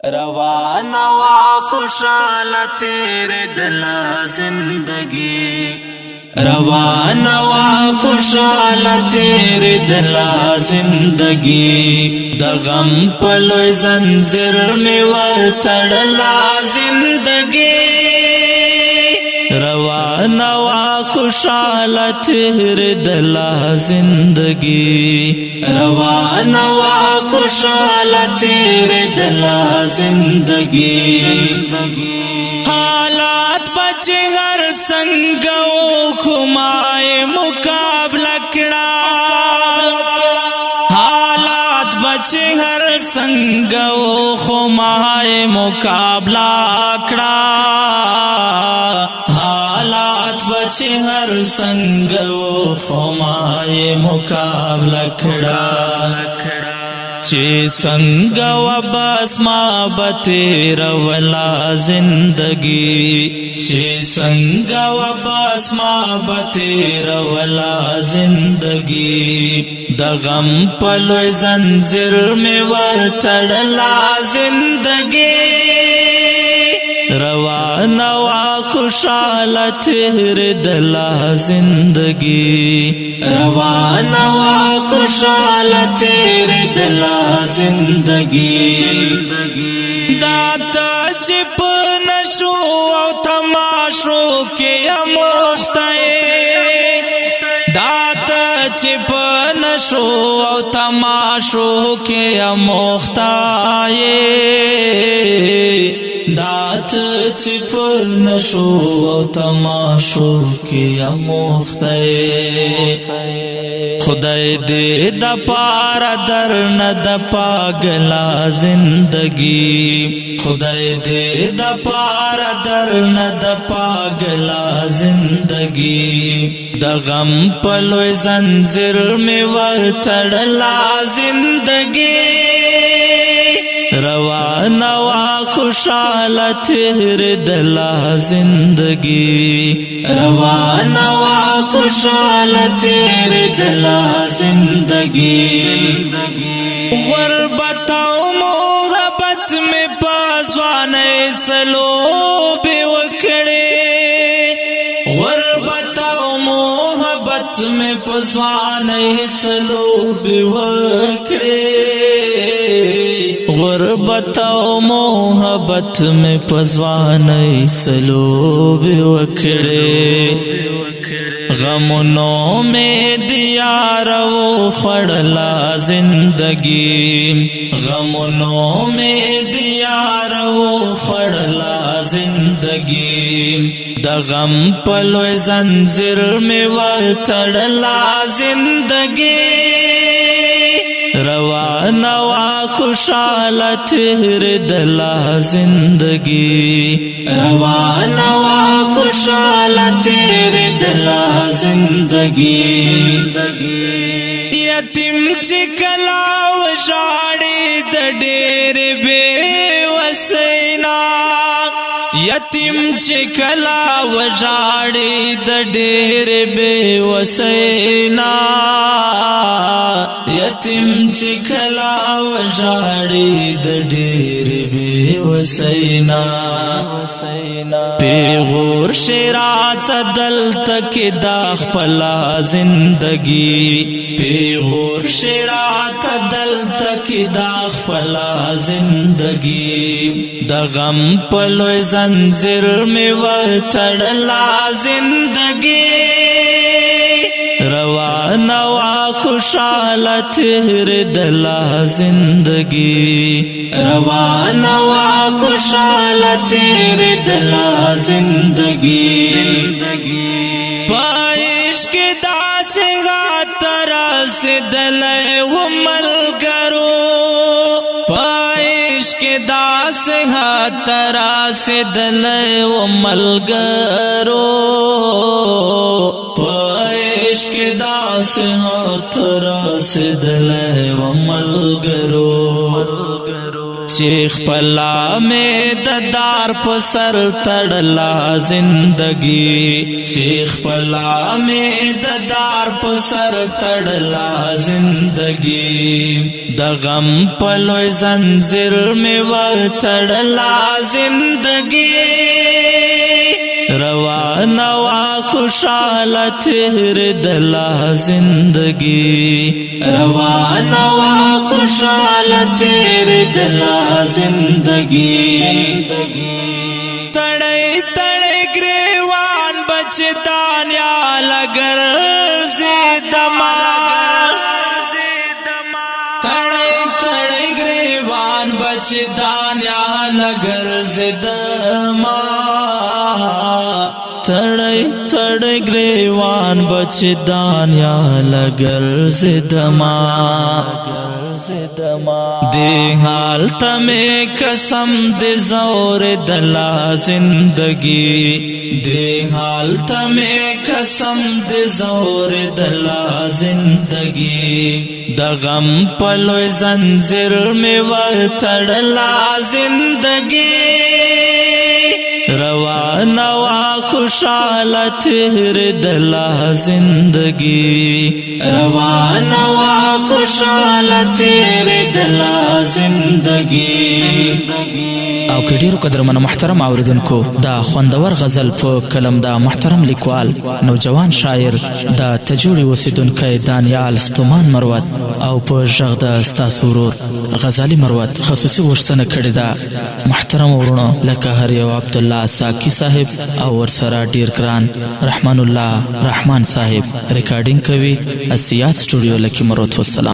रवाना वा खुशाला तेरे दिला जिंदगी, रवाना वा खुशाला तेरे दिला जिंदगी, दगम पलो जंजीर में वतड़ला जिंदगी, रवाना वा खुशाला तेरे दिला जिंदगी, रवाना वा खुशाला तेरे दिला जिंदगी। हालात बचे हर संगो खुमाए मुकाबला कड़ा, हालात बचे हर संगो खुमाए मुकाबला कड़ा, हालात बचे हर संगो खुमाए मुकाबला कड़ा। चे संग व बस माँ बतेरा वला जिंदगी, चे संग व बस माँ बतेरा वला जिंदगी, दगम पलो जंजीर में वतड़ला जिंदगी, रवाना वा खुशाला तेरे दिला जिंदगी, रवाना वा खुशाला तेरे दिला जिंदगी। दाता चिप नशो तमाशो के अमोख्ताए, दाता चिप नशो तमाशो के अमोख्ताए, दात चिप नशो तमाशो के अमोख्ताए। खुदाई दे द पारा दर न द पागला जिंदगी, खुदाई दे द पारा दर न द पागला जिंदगी, दगम पलो जंजीर में वतड़ला जिंदगी, रवाना वा खुशाला तेरे दिला जिंदगी, रवाना वा खुशाला तेरे दिला जिंदगी। गुरबताओ मोहब्बत में पासवाने सलो बेवकड़े, गुरबताओ मोहब्बत में पासवाने सलो बेवकड़े, गुरबताओ मोहब्बत में पजवाने सलोब वखड़े, गमनों में दिया रो खड़ला जिंदगी, गमनों में दिया रो खड़ला जिंदगी, दगम पलो जंजीर में वतड़ला जिंदगी, रवाना वा खुशाला तेरे दिला जिंदगी, रवाना वा खुशाला तेरे दिला जिंदगी। यतीम चिकलाव जाड़े द डेर बेवसैना, यतीम चिकलाव जाड़े द डेर बेवसैना, यतीम चिकलाव जाड़े द डेर बेवसैना, पेगोर शेरात दल तक दाख पला जिंदगी, पेगोर शेरात दल तक दाख पला जिंदगी, दगम पलो जंजीर में वतड़ला जिंदगी, रवाना वा खुशाला तेरे दिला जिंदगी, रवाना वा खुशाला तेरे दिला जिंदगी। बाइश के दास गातरा से दले वो मल करो, बाइश के दास गातरा से दले वो मल करो, इश्क दास हाथरा से दले व मलगरो, چې خپلا مې د دار په سر تړلا زندگی چې خپلا مې د دار په سر تړلا زندگی د غم په لوی زنځیر مې وتړلا زندگی روانه وا خوشاله تیر دلا زندگی روانه وا خوشاله تیر دلا زندگی تڑی تڑی گریوان بچدان یا لگر زیدما تڑی تڑی گریوان بچدان یا لگر زیدما تڑی تڑی گریوان بچدان یا لگر زدما دی حال تمہیں قسم دے زور دلا زندگی دی حال تمہیں قسم دے زور دلا زندگی دا غم پلوی زنزیر میں وتڑلا زندگی روانه وا خوشاله تیر دلا زندگی روانه وا خوشاله تیر دلا زندگی او که ډیرو قدرمنو محترم اوریدونکو دا خوندور غزل په کلم دا محترم لیکوال نوجوان شاعر دا تجوړي اوسیدونکی دانیال ستومان مروت او په غږ د ستاسو ورور غزالي مروت خصوصي غوښتنه کړې ده محترم ورونو لکه هر یو عبدالله ساکی صاحب او ورسره ډیر ګران رحمان الله رحمان صاحب ریکارډینګ کوي اسیات سټوډیو لکی مروت. والسلام.